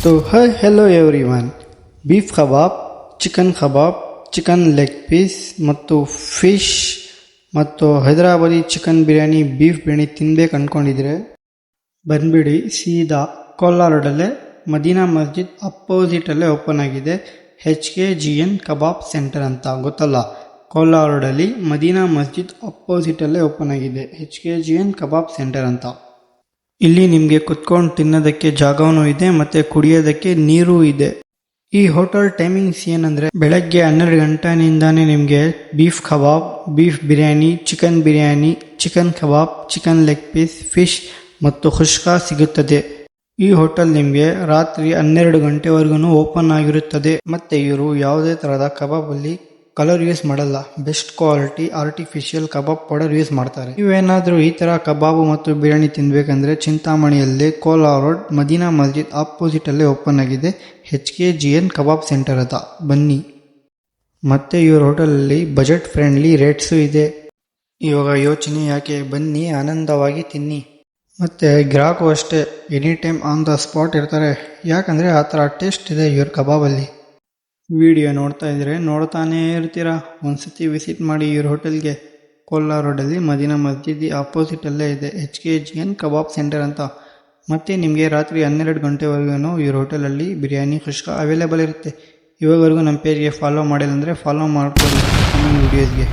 So hi, hello everyone. Beef kebab, chicken leg piece ಮತ್ತು fish ಮತ್ತು Hyderabadi chicken biryani, beef biryani ತಿನ್ಬೇಕು ಅಂದ್ಕೊಂಡಿದ್ರೆ ಬಂದ್ಬಿಡಿ. ಸೀದಾ ಕೋಲಾರ ರೋಡಲ್ಲೇ ಮದೀನಾ ಮಸ್ಜಿದ್ ಅಪೋಸಿಟಲ್ಲೇ ಓಪನ್ ಆಗಿದೆ HKGN ಕಬಾಬ್ ಸೆಂಟರ್ ಅಂತ. ಗೊತ್ತಲ್ಲ, ಕೋಲಾರ ರೋಡಲ್ಲಿ ಮದೀನಾ ಮಸ್ಜಿದ್ ಅಪೋಸಿಟಲ್ಲೇ ಓಪನ್ ಆಗಿದೆ HKGN ಕಬಾಬ್ ಸೆಂಟರ್ ಅಂತ. ಇಲ್ಲಿ ನಿಮಗೆ ಕುತ್ಕೊಂಡು ತಿನ್ನೋದಕ್ಕೆ ಜಾಗವೂ ಇದೆ ಮತ್ತು ಕುಡಿಯೋದಕ್ಕೆ ನೀರು ಇದೆ. ಈ ಹೋಟೆಲ್ ಟೈಮಿಂಗ್ಸ್ ಏನಂದರೆ ಬೆಳಗ್ಗೆ 12 ಗಂಟೆಯಿಂದಾನೇ ನಿಮಗೆ ಬೀಫ್ ಕಬಾಬ್, ಬೀಫ್ ಬಿರಿಯಾನಿ, ಚಿಕನ್ ಕಬಾಬ್, ಚಿಕನ್ ಲೆಗ್ ಪೀಸ್, ಫಿಶ್ ಮತ್ತು ಖುಷ್ಕಾ ಸಿಗುತ್ತದೆ. ಈ ಹೋಟೆಲ್ ನಿಮಗೆ ರಾತ್ರಿ 12 ಗಂಟೆವರೆಗೂ ಓಪನ್ ಆಗಿರುತ್ತದೆ. ಮತ್ತು ಇವರು ಯಾವುದೇ ಥರದ ಕಬಾಬಲ್ಲಿ ಕಲರ್ ಯೂಸ್ ಮಾಡಲ್ಲ. Best quality artificial kebab powder use ಮಾಡ್ತಾರೆ. ನೀವೇನಾದರೂ ಈ ಥರ ಕಬಾಬು ಮತ್ತು ಬಿರಿಯಾನಿ ತಿನ್ನಬೇಕಂದ್ರೆ ಚಿಂತಾಮಣಿಯಲ್ಲಿ ಕೋಲಾರ ರೋಡ್ ಮದೀನಾ ಮಸ್ಜಿದ್ ಆಪೋಸಿಟಲ್ಲೇ ಓಪನ್ ಆಗಿದೆ HKGN ಕಬಾಬ್ ಸೆಂಟರ್ ಅಂತ. ಬನ್ನಿ. ಮತ್ತು ಇವ್ರ ಹೋಟೆಲಲ್ಲಿ ಬಜೆಟ್ ಫ್ರೆಂಡ್ಲಿ ರೇಟ್ಸು ಇದೆ. ಇವಾಗ ಯೋಚನೆ ಯಾಕೆ, ಬನ್ನಿ ಆನಂದವಾಗಿ ತಿನ್ನಿ. ಮತ್ತು ಗ್ರಾಹಕರು ಅಷ್ಟೇ any time on the spot ಇರ್ತಾರೆ. ಯಾಕಂದರೆ ಆ ಥರ ಟೇಸ್ಟ್ ಇದೆ ಇವ್ರ ಕಬಾಬಲ್ಲಿ. ವಿಡಿಯೋ ನೋಡ್ತಾ ಇದ್ರೆ ನೋಡ್ತಾನೇ ಇರ್ತೀರಾ. ಒಂದ್ಸತಿ ವಿಸಿಟ್ ಮಾಡಿ ಇವ್ರ ಹೋಟೆಲ್ಗೆ. ಕೋಲಾರ ರೋಡಲ್ಲಿ ಮದೀನಾ ಮಸ್ಜಿದ್ ಆಪೋಸಿಟಲ್ಲೇ ಇದೆ HKGN ಕಬಾಬ್ ಸೆಂಟರ್ ಅಂತ. ಮತ್ತು ನಿಮಗೆ ರಾತ್ರಿ 12 ಗಂಟೆವರೆಗೂ ಇವ್ರ ಹೋಟೆಲಲ್ಲಿ ಬಿರಿಯಾನಿ, ಖುಷ್ಕಾ ಅವೈಲೇಬಲ್ ಇರುತ್ತೆ. ಇವಾಗವರೆಗೂ ನಮ್ಮ ಪೇಜ್ಗೆ ಫಾಲೋ ಮಾಡಿಲ್ಲ ಅಂದರೆ ಫಾಲೋ ಮಾಡ್ಕೊಳ್ಳಿ. ವೀಡಿಯೋಸ್ಗೆ